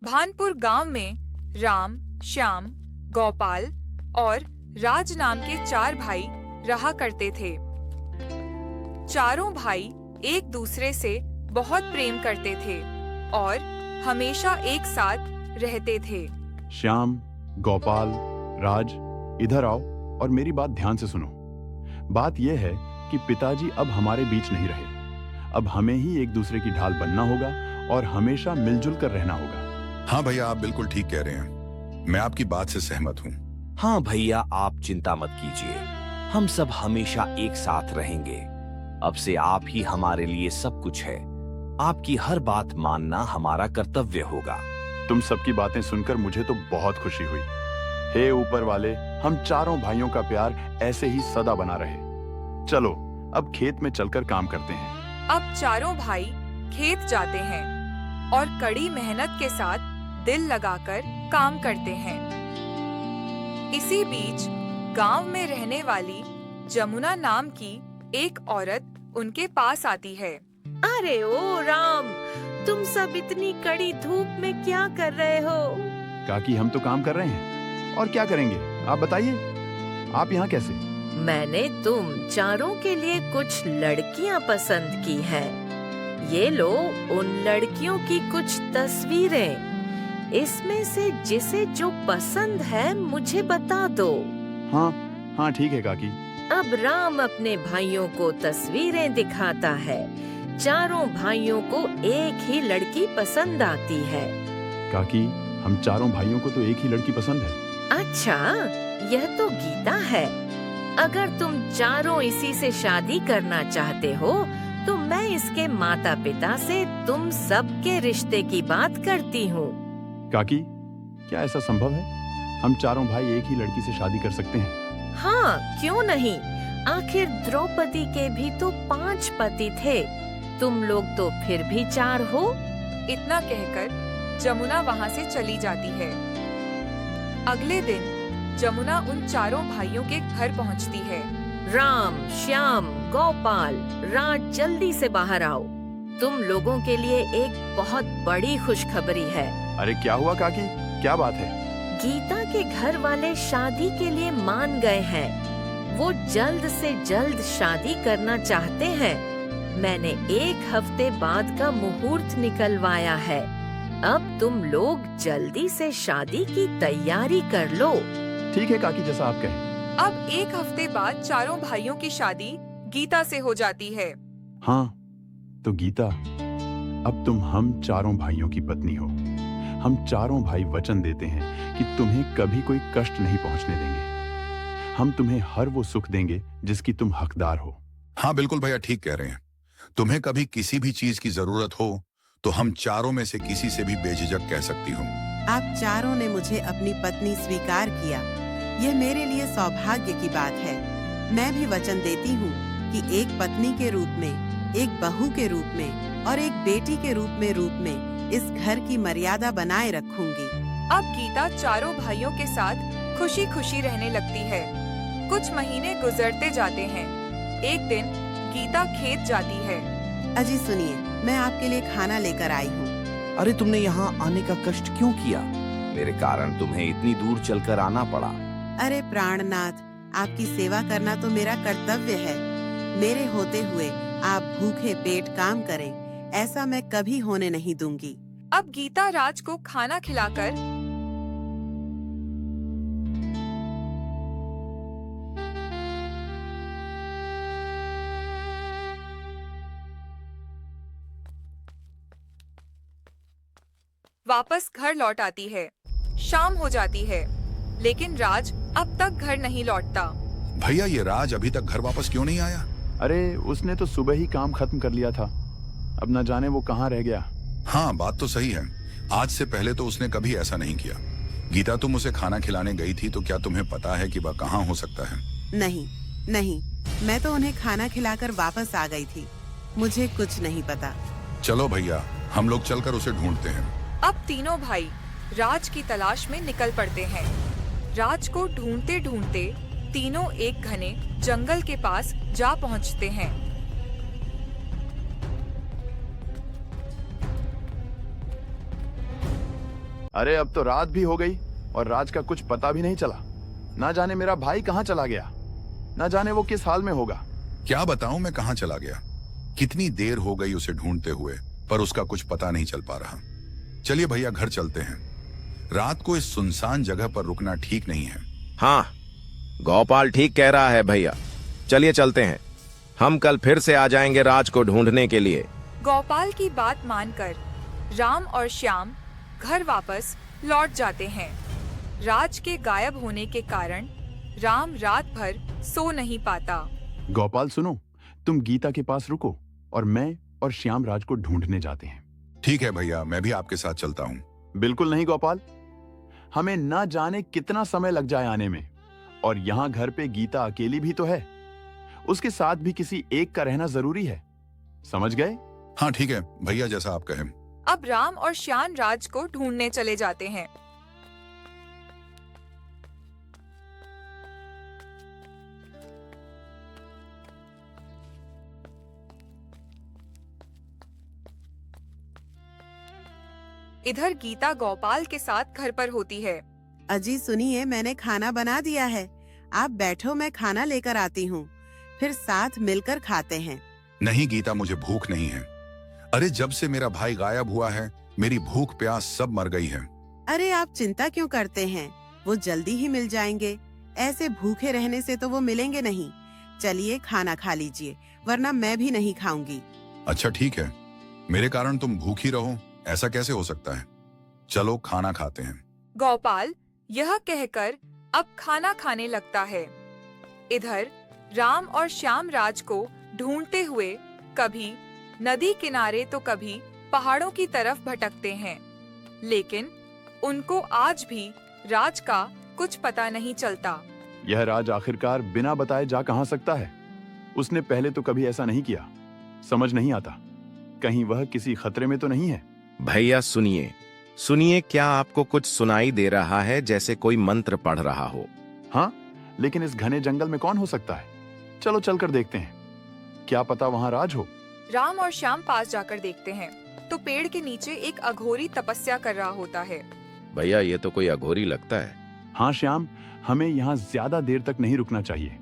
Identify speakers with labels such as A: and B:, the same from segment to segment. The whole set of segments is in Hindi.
A: भानपुर गांव में राम, श्याम, गोपाल और राज नाम के 4 भाई रहा करते थे। चारों भाई एक दूसरे से बहुत प्रेम करते थे और हमेशा एक साथ रहते थे।
B: श्याम, गोपाल, राज, इधर आओ और मेरी बात ध्यान से सुनो। बात यह है कि पिताजी अब हमारे बीच नहीं रहे। अब हमें ही एक दूसरे की ढाल बनना होगा और हमेशा मिलजुल कर रहना होगा।
C: हाँ भैया, आप बिल्कुल ठीक कह रहे हैं। मैं आपकी बात से सहमत हूँ।
D: हाँ भैया, आप चिंता मत कीजिए, हम सब हमेशा एक साथ रहेंगे। अब से आप ही हमारे लिए सब कुछ है। आपकी हर बात मानना हमारा कर्तव्य होगा।
B: तुम सबकी बातें सुनकर मुझे तो बहुत खुशी हुई। हे ऊपर वाले, हम चारों भाइयों का प्यार ऐसे ही सदा बना रहे। चलो अब खेत में चलकर काम करते हैं।
A: अब चारों भाई खेत जाते हैं और कड़ी मेहनत के साथ दिल लगाकर काम करते हैं। इसी बीच गांव में रहने वाली जमुना नाम की एक औरत उनके पास आती है।
E: अरे ओ राम, तुम सब इतनी कड़ी धूप में क्या कर रहे हो?
B: काकी, हम तो काम कर रहे हैं और क्या करेंगे, आप बताइए, आप यहाँ कैसे?
E: मैंने तुम चारों के लिए कुछ लड़कियां पसंद की हैं। ये लो उन लड़कियों की कुछ तस्वीरें। इसमें से जिसे जो पसंद है मुझे बता दो।
B: हाँ हाँ ठीक है काकी।
E: अब राम अपने भाइयों को तस्वीरें दिखाता है। चारों भाइयों को एक ही लड़की पसंद आती है।
B: काकी, हम चारों भाइयों को तो एक ही लड़की पसंद है।
E: अच्छा, यह तो गीता है। अगर तुम चारों इसी से शादी करना चाहते हो तो मैं इसके माता पिता से तुम सबके रिश्ते की बात करती हूँ।
B: काकी, क्या ऐसा संभव है? हम चारों भाई एक ही लड़की से शादी कर सकते हैं?
E: हाँ, क्यों नहीं? आखिर द्रौपदी के भी तो 5 पति थे। तुम लोग तो फिर भी 4 हो।
A: इतना कहकर जमुना वहाँ से चली जाती है। अगले दिन जमुना उन चारों भाइयों के घर पहुँचती है।
E: राम, श्याम, गोपाल, राज, जल्दी से बाहर आओ। तुम लोगों के लिए एक बहुत बड़ी खुशखबरी है।
B: अरे क्या हुआ काकी, क्या बात है?
E: गीता के घर वाले शादी के लिए मान गए हैं। वो जल्द से जल्द शादी करना चाहते हैं। मैंने 1 हफ्ते बाद का मुहूर्त निकलवाया है। अब तुम लोग जल्दी से शादी की तैयारी कर लो।
B: ठीक है काकी, जैसा आप कहें।
A: अब 1 हफ्ते बाद चारों भाइयों की शादी गीता से हो जाती है।
B: हाँ, तो गीता, अब तुम हम चारों भाइयों की पत्नी हो। हम चारों भाई वचन देते हैं कि तुम्हें कभी कोई कष्ट नहीं पहुंचने देंगे। हम तुम्हें हर वो सुख देंगे जिसकी तुम हकदार हो।
C: हाँ बिल्कुल भैया, ठीक कह रहे हैं। तुम्हें कभी किसी भी चीज की जरूरत हो तो हम चारों में से किसी से भी बेझिझक कह सकती हूँ।
F: आप चारों ने मुझे अपनी पत्नी स्वीकार किया। यह मेरे लिए सौभाग्य की बात है। मैं भी वचन देती हूँ कि एक पत्नी के रूप में, एक बहू के रूप में और एक बेटी के रूप में इस घर की मर्यादा बनाए रखूंगी।
A: अब गीता चारों भाइयों के साथ खुशी खुशी रहने लगती है। कुछ महीने गुजरते जाते हैं। एक दिन गीता खेत जाती है।
F: अजी सुनिए, मैं आपके लिए खाना लेकर आई हूँ।
D: अरे तुमने यहाँ आने का कष्ट क्यों किया? मेरे कारण तुम्हें इतनी दूर चलकर आना पड़ा।
F: अरे प्राणनाथ, आपकी सेवा करना तो मेरा कर्तव्य है। मेरे होते हुए आप भूखे पेट काम करें, ऐसा मैं कभी होने नहीं दूंगी।
A: अब गीता राज को खाना खिलाकर वापस घर लौट आती है। शाम हो जाती है, लेकिन राज अब तक घर नहीं लौटता।
C: भैया, ये राज अभी तक घर वापस क्यों नहीं आया?
B: अरे उसने तो सुबह ही काम खत्म कर लिया था। अब न जाने वो कहाँ रह गया।
C: हाँ, बात तो सही है। आज से पहले तो उसने कभी ऐसा नहीं किया। गीता, तुम उसे खाना खिलाने गई थी तो क्या तुम्हें पता है कि वह कहाँ हो सकता है?
F: नहीं नहीं, मैं तो उन्हें खाना खिलाकर वापस आ गई थी। मुझे कुछ नहीं पता।
C: चलो भैया, हम लोग चलकर उसे ढूंढते हैं।
A: अब तीनों भाई राज की तलाश में निकल पड़ते हैं। राज को ढूंढते ढूंढते तीनों एक घने जंगल के पास जा पहुंचते हैं।
B: अरे अब तो रात भी हो गई और राज का कुछ पता भी नहीं चला। ना जाने मेरा भाई कहाँ चला गया, ना जाने वो किस हाल में होगा।
C: क्या बताऊं मैं कहां चला गया। कितनी देर हो गई उसे ढूंढते हुए, पर उसका कुछ पता नहीं चल पा रहा। चलिए भैया घर चलते हैं। रात को इस सुनसान जगह पर रुकना ठीक नहीं है।
G: हाँ, गोपाल ठीक कह रहा है भैया। चलिए चलते हैं। हम कल फिर से आ जाएंगे राज को ढूंढने के लिए।
A: गोपाल की बात मानकर राम और श्याम घर वापस लौट जाते हैं। राज के गायब होने के कारण राम रात भर सो नहीं पाता।
B: गोपाल सुनो, तुम गीता के पास रुको और मैं और श्याम राज को ढूंढने जाते हैं।
C: ठीक है भैया, मैं भी आपके साथ चलता हूं।
B: बिल्कुल नहीं गोपाल, हमें ना जाने कितना समय लग जाए आने में, और यहाँ घर पे गीता अकेली भी तो है। उसके साथ भी किसी एक का रहना जरूरी है, समझ गए?
C: हाँ ठीक है भैया, जैसा आप कहें।
A: अब राम और श्याम राज को ढूंढने चले जाते हैं। इधर गीता गोपाल के साथ घर पर होती है।
F: अजी सुनिए, मैंने खाना बना दिया है। आप बैठो, मैं खाना लेकर आती हूँ, फिर साथ मिलकर खाते हैं।
C: नहीं गीता, मुझे भूख नहीं है। अरे जब से मेरा भाई गायब हुआ है, मेरी भूख प्यास सब मर गई है।
F: अरे आप चिंता क्यों करते हैं, वो जल्दी ही मिल जाएंगे। ऐसे भूखे रहने से तो वो मिलेंगे नहीं। चलिए खाना खा लीजिए, वरना मैं भी नहीं खाऊंगी।
C: अच्छा ठीक है, मेरे कारण तुम भूखी रहो, ऐसा कैसे हो सकता है। चलो खाना खाते हैं।
A: गोपाल यह कहकर अब खाना खाने लगता है। इधर राम और श्याम राज को ढूंढते हुए कभी नदी किनारे तो कभी पहाड़ों की तरफ भटकते हैं, लेकिन उनको आज भी राज का कुछ पता नहीं चलता।
B: यह राज आखिरकार बिना बताए जा कहां सकता है? उसने पहले तो कभी ऐसा नहीं किया। समझ नहीं आता, कहीं वह किसी खतरे में तो नहीं है।
G: भैया सुनिए, सुनिए, क्या आपको कुछ सुनाई दे रहा है जैसे कोई मंत्र पढ़ रहा हो?
B: हाँ, लेकिन इस घने जंगल में कौन हो सकता है? चलो चलकर देखते हैं, क्या पता वहाँ राज हो।
A: राम और श्याम पास जाकर देखते हैं तो पेड़ के नीचे एक अघोरी तपस्या कर रहा होता है।
G: भैया ये तो कोई अघोरी लगता है।
B: हाँ श्याम, हमें यहाँ ज्यादा देर तक नहीं रुकना चाहिए।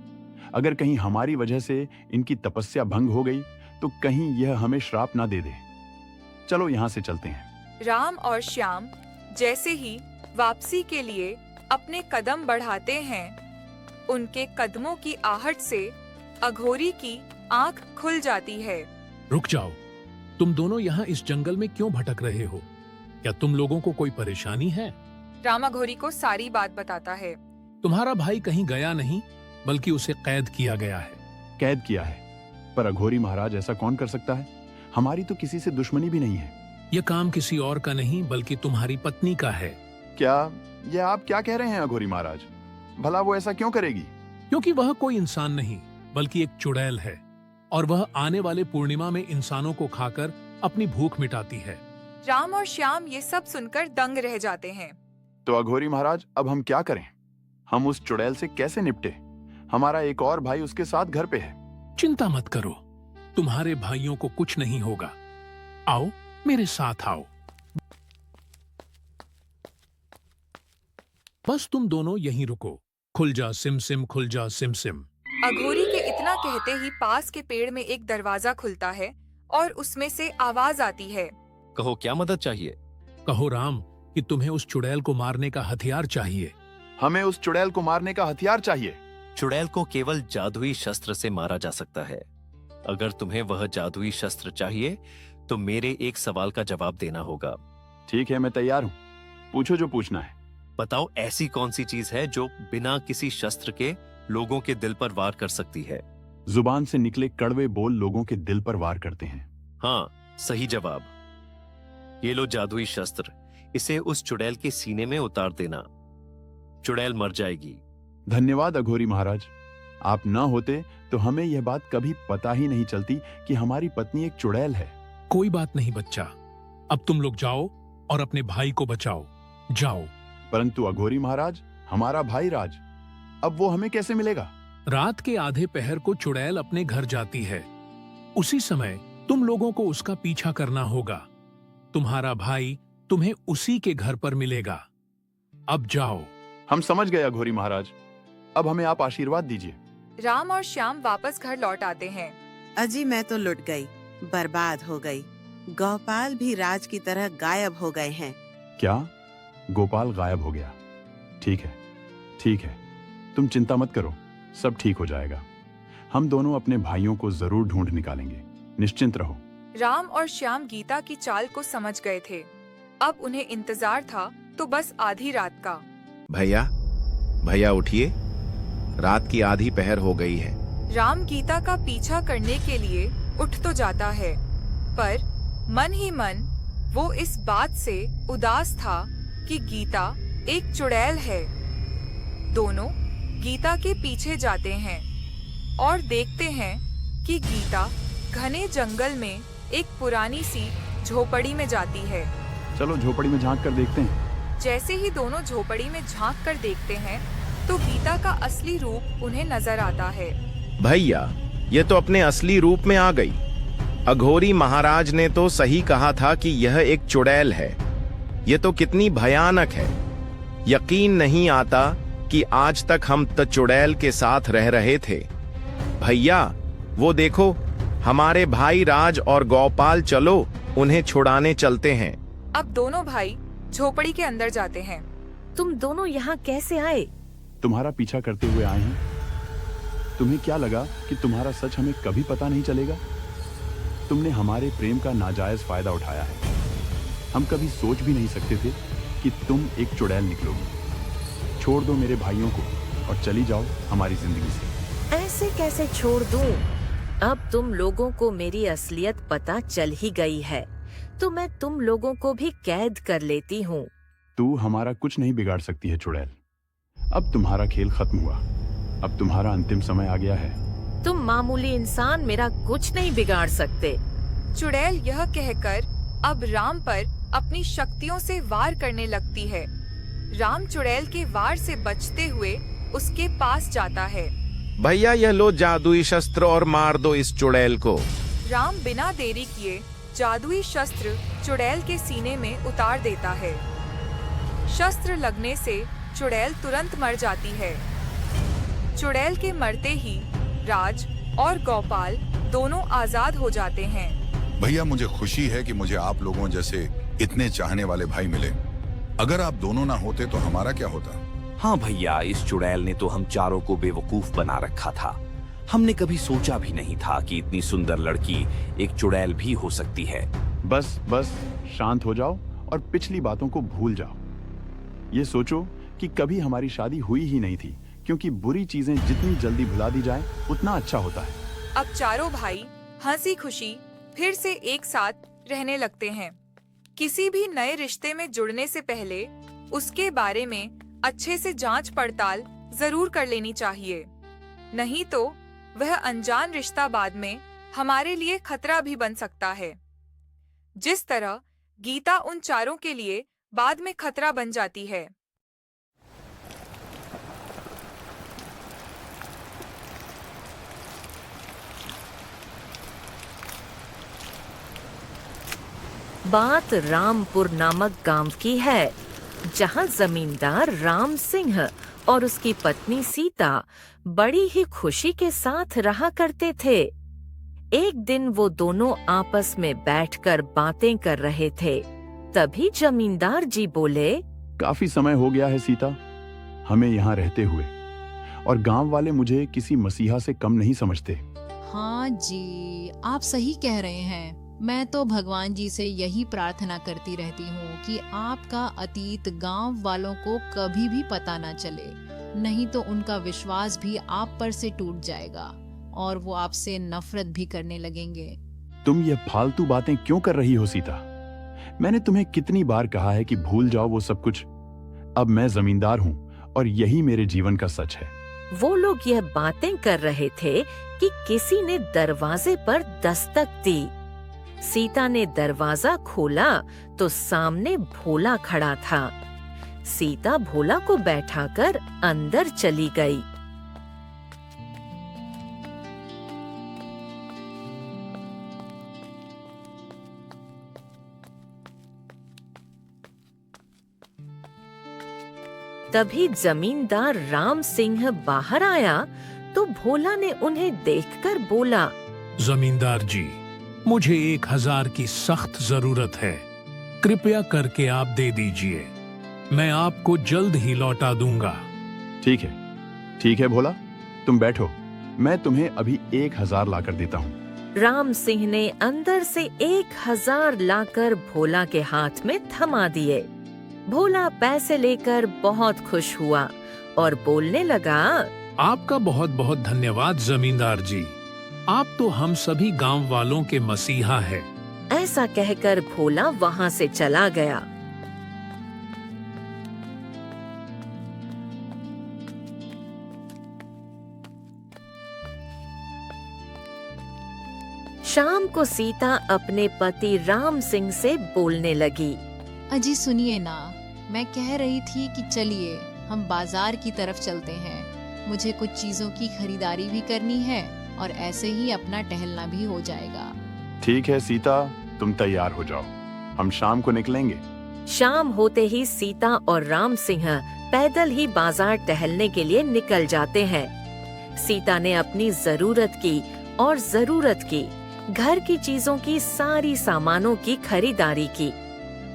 B: अगर कहीं हमारी वजह से इनकी तपस्या भंग हो गई तो कहीं यह हमें श्राप ना दे दे। चलो यहाँ से चलते हैं।
A: राम और श्याम जैसे ही वापसी के लिए अपने कदम बढ़ाते हैं, उनके कदमों की आहट से अघोरी की आंख खुल जाती है।
H: रुक जाओ, तुम दोनों यहाँ इस जंगल में क्यों भटक रहे हो? क्या तुम लोगों को कोई परेशानी है?
A: राम अघोरी को सारी बात बताता है।
H: तुम्हारा भाई कहीं गया नहीं, बल्कि उसे कैद किया गया है।
B: कैद किया है? पर अघोरी महाराज ऐसा कौन कर सकता है? हमारी तो किसी से दुश्मनी भी नहीं है।
H: यह काम किसी और का नहीं बल्कि तुम्हारी पत्नी का है।
B: क्या ये आप क्या कह रहे हैं अघोरी महाराज? भला वो ऐसा क्यों करेगी?
H: क्योंकि वह कोई इंसान नहीं बल्कि एक चुड़ैल है, और वह आने वाले पूर्णिमा में इंसानों को खाकर अपनी भूख मिटाती है।
A: राम और श्याम ये सब सुनकर दंग रह जाते हैं।
B: तो अघोरी महाराज अब हम क्या करें? हम उस चुड़ैल से कैसे निपटे? हमारा एक और भाई उसके साथ घर पे है।
H: चिंता मत करो, तुम्हारे भाइयों को कुछ नहीं होगा। आओ मेरे साथ आओ। बस तुम दोनों यहीं रुको। खुल जा सिम सिम, खुल जा सिम सिम।
A: अघोरी के इतना कहते ही पास के पेड़ में एक दरवाजा खुलता है और उसमें से आवाज आती है।
I: कहो क्या मदद चाहिए?
H: कहो राम कि तुम्हें उस चुड़ैल को मारने का हथियार चाहिए।
B: हमें उस चुड़ैल को मारने का हथियार चाहिए।
I: चुड़ैल को केवल जादुई शस्त्र से मारा जा सकता है। अगर तुम्हें वह जादुई शस्त्र चाहिए तो मेरे एक सवाल का जवाब देना होगा।
B: ठीक है, मैं तैयार हूँ। पूछो जो पूछना है।
I: बताओ ऐसी कौन सी चीज है जो बिना किसी शस्त्र के लोगों के दिल पर वार कर सकती है?
B: जुबान से निकले कड़वे बोल लोगों के दिल पर वार करते हैं।
I: हाँ, सही जवाब। ये लो जादुई शस्त्र, इसे उस चुड़ैल के सीने में उतार देना। चुड़ैल मर जाएगी।
B: धन्यवाद अघोरी महाराज, आप ना होते तो हमें यह बात कभी पता ही नहीं चलती कि हमारी पत्नी एक चुड़ैल है।
H: कोई बात नहीं बच्चा, अब तुम लोग जाओ और अपने भाई को बचाओ। जाओ।
B: परंतु अघोरी महाराज, हमारा भाई राज, अब वो हमें कैसे मिलेगा?
H: रात के आधे पहर को चुड़ैल अपने घर जाती है। उसी समय तुम लोगों को उसका पीछा करना होगा। तुम्हारा भाई तुम्हें उसी के घर पर मिलेगा। अब जाओ।
B: हम समझ गए अघोरी महाराज, अब हमें आप आशीर्वाद दीजिए।
A: राम और श्याम वापस घर लौट आते हैं।
F: अजी मैं तो लुट गई, बर्बाद हो गई। गोपाल भी राज की तरह गायब हो गए हैं।
B: क्या? गोपाल गायब हो गया? ठीक है, ठीक है, तुम चिंता मत करो, सब ठीक हो जाएगा। हम दोनों अपने भाइयों को जरूर ढूंढ निकालेंगे, निश्चिंत रहो।
A: राम और श्याम गीता की चाल को समझ गए थे। अब उन्हें इंतजार था तो बस आधी रात का।
G: भैया, भैया उठिए, रात की आधी पहर हो गई है।
A: राम गीता का पीछा करने के लिए उठ तो जाता है, पर मन ही मन वो इस बात से उदास था कि गीता एक चुड़ैल है। दोनों गीता के पीछे जाते हैं और देखते हैं कि गीता घने जंगल में एक पुरानी सी झोपड़ी में जाती है।
B: चलो झोपड़ी में झांक कर देखते हैं।
A: जैसे ही दोनों झोपड़ी में झांक कर देखते हैं तो गीता का असली रूप उन्हें नजर आता है।
G: भैया, ये तो अपने असली रूप में आ गई। अघोरी महाराज ने तो सही कहा था कि यह एक चुड़ैल है। ये तो कितनी भयानक है। यकीन नहीं आता कि आज तक हम तो चुड़ैल के साथ रह रहे थे। भैया, वो देखो, हमारे भाई राज और गोपाल, चलो उन्हें छुड़ाने चलते हैं।
A: अब दोनों भाई झोपड़ी के अंदर जाते हैं।
E: तुम दोनों यहाँ कैसे आए?
B: तुम्हारा पीछा करते हुए आए हैं। तुम्हें क्या लगा कि तुम्हारा सच हमें कभी पता नहीं चलेगा? तुमने हमारे प्रेम का नाजायज फायदा उठाया है। हम कभी सोच भी नहीं सकते थे कि तुम एक चुड़ैल निकलोगी। छोड़ दो मेरे भाइयों को और चली जाओ हमारी जिंदगी से।
E: ऐसे कैसे छोड़ दूं? अब तुम लोगों को मेरी असलियत पता चल ही गई है, तो मैं तुम लोगों को भी कैद कर लेती हूँ।
B: तू हमारा कुछ नहीं बिगाड़ सकती है चुड़ैल। अब तुम्हारा खेल खत्म हुआ। अब तुम्हारा अंतिम समय आ गया है।
E: तुम मामूली इंसान मेरा कुछ नहीं बिगाड़ सकते।
A: चुड़ैल यह कहकर अब राम पर अपनी शक्तियों से वार करने लगती है। राम चुड़ैल के वार से बचते हुए उसके पास जाता है।
G: भैया, यह लो जादुई शस्त्र और मार दो इस चुड़ैल को।
A: राम बिना देरी किए जादुई शस्त्र चुड़ैल के सीने में उतार देता है। शस्त्र लगने से चुड़ैल तुरंत मर जाती है। चुड़ैल के मरते ही राज और गोपाल दोनों आजाद हो जाते हैं।
C: भैया, मुझे खुशी है कि मुझे आप लोगों जैसे इतने चाहने वाले भाई मिले। अगर आप दोनों ना होते तो हमारा क्या होता?
D: हाँ भैया, इस चुड़ैल ने तो हम चारों को बेवकूफ बना रखा था। हमने कभी सोचा भी नहीं था कि इतनी सुंदर लड़की एक चुड़ैल भी हो सकती है।
B: बस बस शांत हो जाओ और पिछली बातों को भूल जाओ। ये सोचो कि कभी हमारी शादी हुई ही नहीं थी, क्योंकि बुरी चीजें जितनी जल्दी भुला दी जाए उतना अच्छा होता है।
A: अब चारों भाई हंसी खुशी फिर से एक साथ रहने लगते हैं। किसी भी नए रिश्ते में जुड़ने से पहले उसके बारे में अच्छे से जांच पड़ताल जरूर कर लेनी चाहिए, नहीं तो वह अनजान रिश्ता बाद में हमारे लिए खतरा भी बन सकता है। जिस तरह गीता उन चारों के लिए बाद में खतरा बन जाती है।
E: बात रामपुर नामक गांव की है, जहां जमींदार राम सिंह और उसकी पत्नी सीता बड़ी ही खुशी के साथ रहा करते थे। एक दिन वो दोनों आपस में बैठकर बातें कर रहे थे। तभी जमींदार जी बोले,
B: काफी समय हो गया है सीता हमें यहाँ रहते हुए, और गांव वाले मुझे किसी मसीहा से कम नहीं समझते।
J: हाँ जी, आप सही कह रहे हैं। मैं तो भगवान जी से यही प्रार्थना करती रहती हूँ कि आपका अतीत गांव वालों को कभी भी पता ना चले, नहीं तो उनका विश्वास भी आप पर से टूट जाएगा और वो आपसे नफरत भी करने लगेंगे।
B: तुम ये फालतू बातें क्यों कर रही हो सीता? मैंने तुम्हें कितनी बार कहा है कि भूल जाओ वो सब कुछ। अब मैं जमींदार हूँ और यही मेरे जीवन का सच है।
E: वो लोग यह बातें कर रहे थे कि किसी ने दरवाजे पर दस्तक दी। सीता ने दरवाजा खोला तो सामने भोला खड़ा था। सीता भोला को बैठाकर अंदर चली गई। तभी जमींदार राम सिंह बाहर आया तो भोला ने उन्हें देखकर बोला,
H: जमींदार जी, मुझे 1000 की सख्त जरूरत है। कृपया करके आप दे दीजिए, मैं आपको जल्द ही लौटा दूंगा।
B: ठीक है भोला, तुम बैठो, मैं तुम्हें अभी 1000 लाकर देता हूँ।
E: राम सिंह ने अंदर से 1000 लाकर भोला के हाथ में थमा दिए। भोला पैसे लेकर बहुत खुश हुआ और बोलने लगा,
H: आपका बहुत बहुत धन्यवाद जमींदार जी, आप तो हम सभी गांव वालों के मसीहा हैं।
E: ऐसा कहकर भोला वहाँ से चला गया। शाम को सीता अपने पति राम सिंह से बोलने लगी,
J: अजी सुनिए ना, मैं कह रही थी कि चलिए हम बाजार की तरफ चलते हैं। मुझे कुछ चीजों की खरीदारी भी करनी है और ऐसे ही अपना टहलना भी हो जाएगा।
B: ठीक है सीता, तुम तैयार हो जाओ, हम शाम को निकलेंगे।
E: शाम होते ही सीता और राम सिंह पैदल ही बाजार टहलने के लिए निकल जाते हैं। सीता ने अपनी जरूरत की और जरूरत की घर की चीजों की सारी सामानों की खरीदारी की।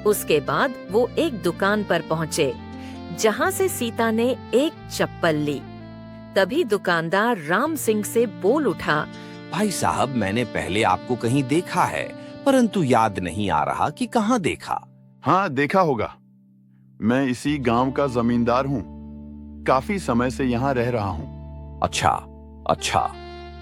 E: उसके बाद वो एक दुकान पर पहुँचे जहाँ से सीता ने एक चप्पल ली। तभी दुकानदार राम सिंह से बोल उठा,
D: भाई साहब, मैंने पहले आपको कहीं देखा है, परंतु याद नहीं आ रहा कि कहाँ देखा।
B: हाँ, देखा होगा, मैं इसी गांव का जमींदार हूँ, काफी समय से यहाँ रह रहा हूँ।
D: अच्छा,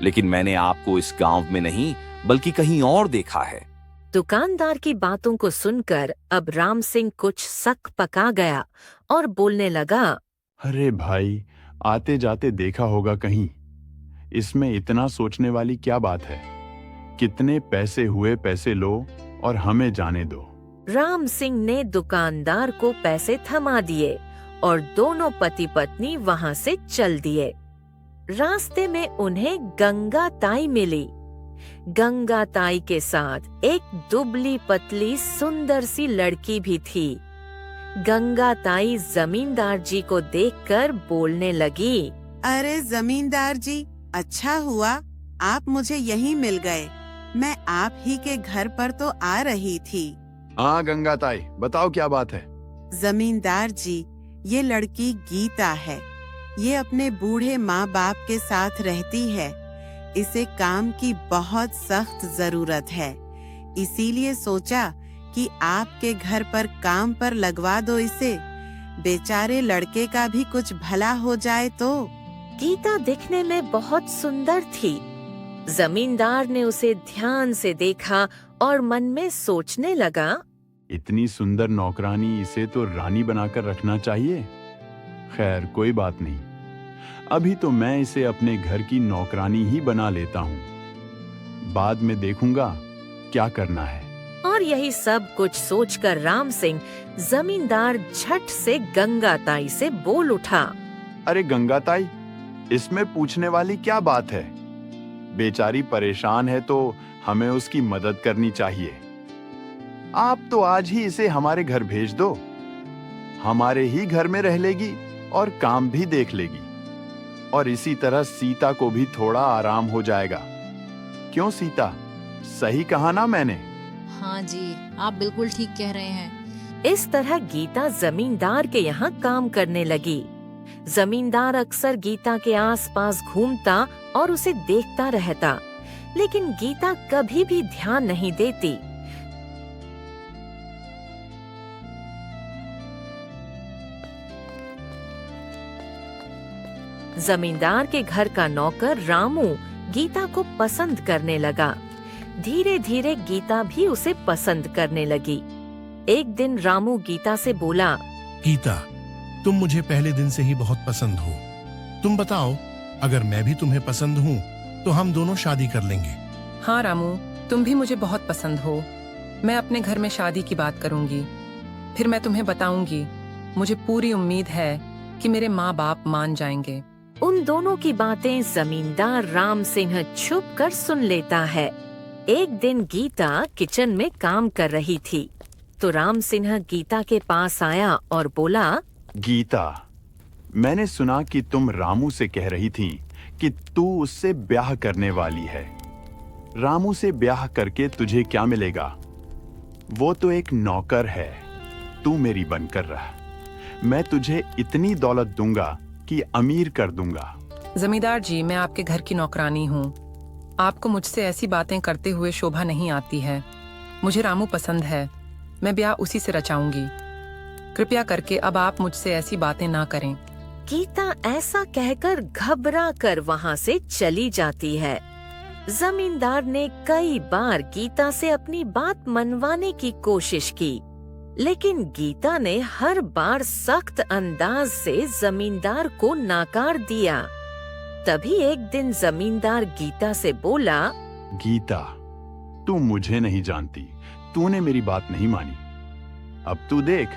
D: लेकिन मैंने आपको इस गांव में नहीं बल्कि कहीं और देखा है।
E: दुकानदार की बातों को सुनकर अब राम सिंह कुछ सक पका गया और बोलने लगा,
B: अरे भाई, आते जाते देखा होगा कहीं, इसमें इतना सोचने वाली क्या बात है? कितने पैसे हुए पैसे लो और हमें जाने दो।
E: राम सिंह ने दुकानदार को पैसे थमा दिए और दोनों पति पत्नी वहाँ से चल दिए। रास्ते में उन्हें गंगा ताई मिली। गंगा ताई के साथ एक दुबली पतली सुंदर सी लड़की भी थी। गंगा ताई जमींदार जी को देखकर बोलने लगी,
F: अरे जमींदार जी, अच्छा हुआ आप मुझे यहीं मिल गए। मैं आप ही के घर पर तो आ रही थी।
B: हाँ गंगा ताई, बताओ क्या बात है?
F: जमींदार जी, ये लड़की गीता है। ये अपने बूढ़े माँ बाप के साथ रहती है। इसे काम की बहुत सख्त जरूरत है, इसीलिए सोचा कि आपके घर पर काम पर लगवा दो इसे। बेचारे लड़के का भी कुछ भला हो जाए तो।
E: गीता दिखने में बहुत सुंदर थी। जमींदार ने उसे ध्यान से देखा और मन में सोचने लगा,
B: इतनी सुंदर नौकरानी, इसे तो रानी बनाकर रखना चाहिए। खैर कोई बात नहीं, अभी तो मैं इसे अपने घर की नौकरानी ही बना लेता हूँ, बाद में देखूंगा क्या करना है।
E: और यही सब कुछ सोचकर राम सिंह जमींदार झट से गंगा ताई से बोल उठा,
B: अरे गंगा ताई, इसमें पूछने वाली क्या बात है? बेचारी परेशान है तो हमें उसकी मदद करनी चाहिए। आप तो आज ही इसे हमारे घर भेज दो, हमारे ही घर में रह लेगी और काम भी देख लेगी, और इसी तरह सीता को भी थोड़ा आराम हो जाएगा। क्यों सीता, सही कहा ना मैंने?
J: हाँ जी, आप बिल्कुल ठीक कह रहे हैं।
E: इस तरह गीता जमींदार के यहाँ काम करने लगी। जमींदार अक्सर गीता के आसपास घूमता और उसे देखता रहता, लेकिन गीता कभी भी ध्यान नहीं देती। जमींदार के घर का नौकर रामू गीता को पसंद करने लगा। धीरे धीरे गीता भी उसे पसंद करने लगी। एक दिन रामू गीता से बोला,
K: गीता, तुम मुझे पहले दिन से ही बहुत पसंद हो। तुम बताओ, अगर मैं भी तुम्हें पसंद हूँ तो हम दोनों शादी कर लेंगे।
L: हाँ रामू, तुम भी मुझे बहुत पसंद हो। मैं अपने घर में शादी की बात करूंगी, फिर मैं तुम्हें बताऊंगी। मुझे पूरी उम्मीद है कि मेरे माँ बाप मान जाएंगे।
E: उन दोनों की बातें जमींदार राम सिंह छुप कर सुन लेता है। एक दिन गीता किचन में काम कर रही थी तो राम सिंह गीता के पास आया और बोला,
B: गीता, मैंने सुना कि तुम रामू से कह रही थी कि तू उससे ब्याह करने वाली है। रामू से ब्याह करके तुझे क्या मिलेगा? वो तो एक नौकर है, तू मेरी बनकर रह। मैं तुझे इतनी दौलत दूंगा कि अमीर कर दूंगा।
L: जमींदार जी, मैं आपके घर की नौकरानी हूँ। आपको मुझसे ऐसी बातें करते हुए शोभा नहीं आती है। मुझे रामू पसंद है, मैं ब्याह उसी से रचाऊंगी। कृपया करके अब आप मुझसे ऐसी बातें ना करें।
E: गीता ऐसा कहकर घबरा कर वहाँ से चली जाती है। जमींदार ने कई बार गीता से अपनी बात मनवाने की कोशिश की, लेकिन गीता ने हर बार सख्त अंदाज से जमींदार को नाकार दिया। तभी एक दिन जमींदार गीता से बोला,
B: गीता, तू मुझे नहीं जानती, तूने मेरी बात नहीं मानी। अब तू देख,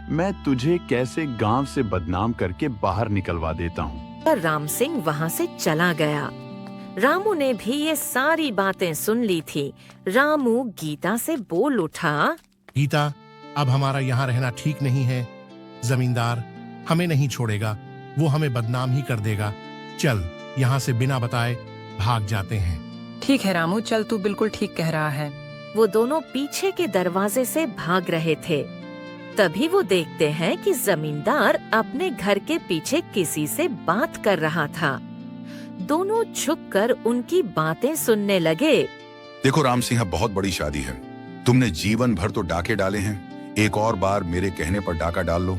B: मैं तुझे कैसे गांव से बदनाम करके बाहर निकलवा देता हूँ।
E: पर राम सिंह वहाँ से चला गया। रामू ने भी ये सारी बातें सुन ली थी। रामू गीता से बोल उठा,
K: गीता, अब हमारा यहाँ रहना ठीक नहीं है। जमींदार हमें नहीं छोड़ेगा, वो हमें बदनाम ही कर देगा। चल, यहाँ से बिना बताए भाग जाते हैं।
L: ठीक है रामू, चल, तू बिल्कुल ठीक कह रहा है।
E: वो दोनों पीछे के दरवाजे से भाग रहे थे। तभी वो देखते हैं कि जमींदार अपने घर के पीछे किसी से बात कर रहा था। दोनों छुपकर उनकी बातें सुनने लगे।
C: देखो राम सिंह, बहुत बड़ी शादी है। तुमने जीवन भर तो डाके डाले हैं, एक और बार मेरे कहने पर डाका डाल लो,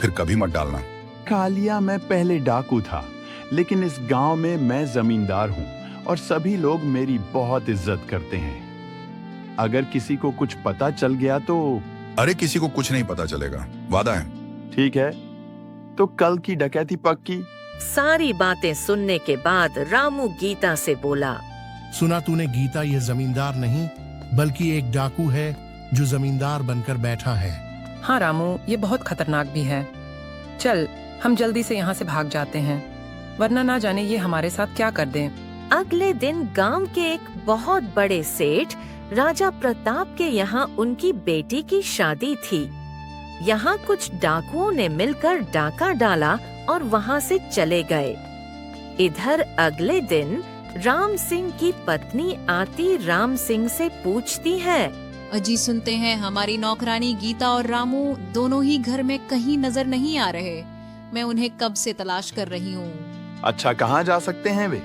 C: फिर कभी मत डालना।
B: कालिया, मैं पहले डाकू था, लेकिन इस गांव में मैं जमींदार हूँ और सभी लोग मेरी बहुत इज्जत करते हैं। अगर किसी को कुछ पता चल गया तो?
C: अरे किसी को कुछ नहीं पता चलेगा, वादा है।
B: ठीक है, तो कल की डकैती पक्की।
E: सारी बातें सुनने के बाद रामू गीता से बोला,
K: सुना तूने गीता, ये जमींदार नहीं बल्कि एक डाकू है जो जमींदार बनकर बैठा है।
L: हाँ रामू, ये बहुत खतरनाक भी है। चल, हम जल्दी से यहाँ से भाग जाते हैं, वरना ना जाने ये हमारे साथ क्या कर दें।
E: अगले दिन गांव के एक बहुत बड़े सेठ राजा प्रताप के यहाँ उनकी बेटी की शादी थी। यहाँ कुछ डाकुओं ने मिलकर डाका डाला और वहाँ से चले गए। इधर अगले दिन राम सिंह की पत्नी आती राम सिंह से पूछती है,
J: अजी सुनते हैं हमारी नौकरानी गीता और रामू दोनों ही घर में कहीं नजर नहीं आ रहे। मैं उन्हें कब से तलाश कर रही हूँ।
B: अच्छा, कहाँ जा सकते हैं वे?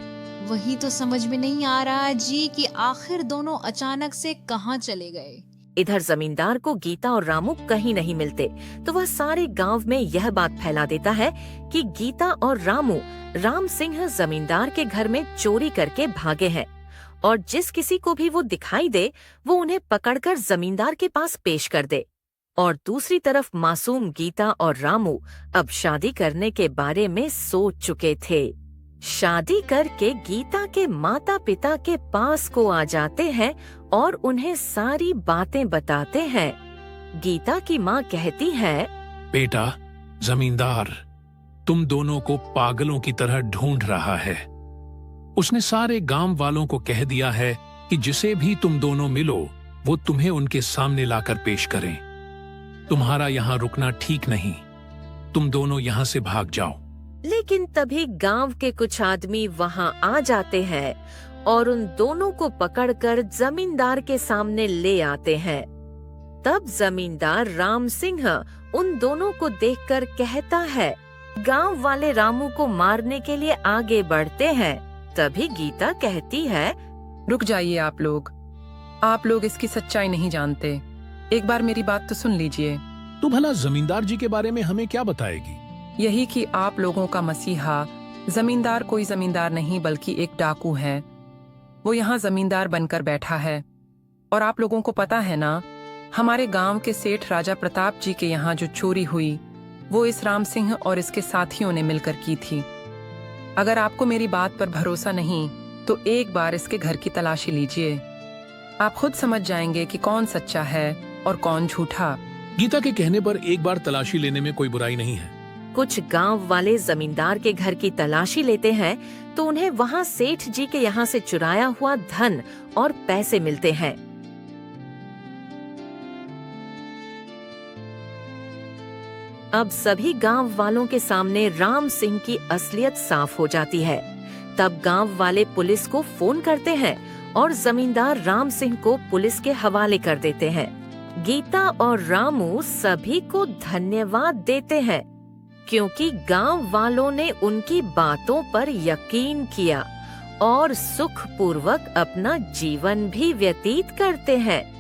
J: वही तो समझ में नहीं आ रहा जी कि आखिर दोनों अचानक से कहाँ चले गए।
E: इधर जमींदार को गीता और रामू कहीं नहीं मिलते, तो वह सारे गांव में यह बात फैला देता है कि गीता और रामू राम सिंह जमींदार के घर में चोरी करके भागे हैं, और जिस किसी को भी वो दिखाई दे वो उन्हें पकड़कर जमींदार के पास पेश कर दे। और दूसरी तरफ मासूम गीता और रामू अब शादी करने के बारे में सोच चुके थे। शादी करके गीता के माता पिता के पास को आ जाते हैं और उन्हें सारी बातें बताते हैं। गीता की माँ कहती है,
H: बेटा, जमींदार तुम दोनों को पागलों की तरह ढूंढ रहा है। उसने सारे गांव वालों को कह दिया है कि जिसे भी तुम दोनों मिलो वो तुम्हें उनके सामने लाकर पेश करें। तुम्हारा यहाँ रुकना ठीक नहीं, तुम दोनों यहाँ से भाग जाओ।
E: लेकिन तभी गांव के कुछ आदमी वहां आ जाते हैं और उन दोनों को पकड़कर जमींदार के सामने ले आते हैं। तब जमींदार राम सिंह उन दोनों को देखकर कहता है, गांव वाले रामू को मारने के लिए आगे बढ़ते हैं। तभी गीता कहती है,
L: रुक जाइए आप लोग इसकी सच्चाई नहीं जानते। एक बार मेरी बात तो सुन लीजिए।
H: तू भला जमींदार जी के बारे में हमें क्या बताएगी?
L: यही कि आप लोगों का मसीहा जमींदार कोई जमींदार नहीं बल्कि एक डाकू है। वो यहाँ जमींदार बनकर बैठा है। और आप लोगों को पता है ना, हमारे गांव के सेठ राजा प्रताप जी के यहाँ जो चोरी हुई वो इस राम सिंह और इसके साथियों ने मिलकर की थी। अगर आपको मेरी बात पर भरोसा नहीं तो एक बार इसके घर की तलाशी लीजिए। आप खुद समझ जाएंगे कि कौन सच्चा है और कौन झूठा।
H: गीता के कहने पर एक बार तलाशी लेने में कोई बुराई नहीं है।
E: कुछ गांव वाले जमींदार के घर की तलाशी लेते हैं तो उन्हें वहां सेठ जी के यहाँ से चुराया हुआ धन और पैसे मिलते हैं। अब सभी गांव वालों के सामने राम सिंह की असलियत साफ हो जाती है। तब गांव वाले पुलिस को फोन करते हैं और जमींदार राम सिंह को पुलिस के हवाले कर देते हैं। गीता और रामू सभी को धन्यवाद देते हैं क्योंकि गांव वालों ने उनकी बातों पर यकीन किया और सुखपूर्वक अपना जीवन भी व्यतीत करते हैं।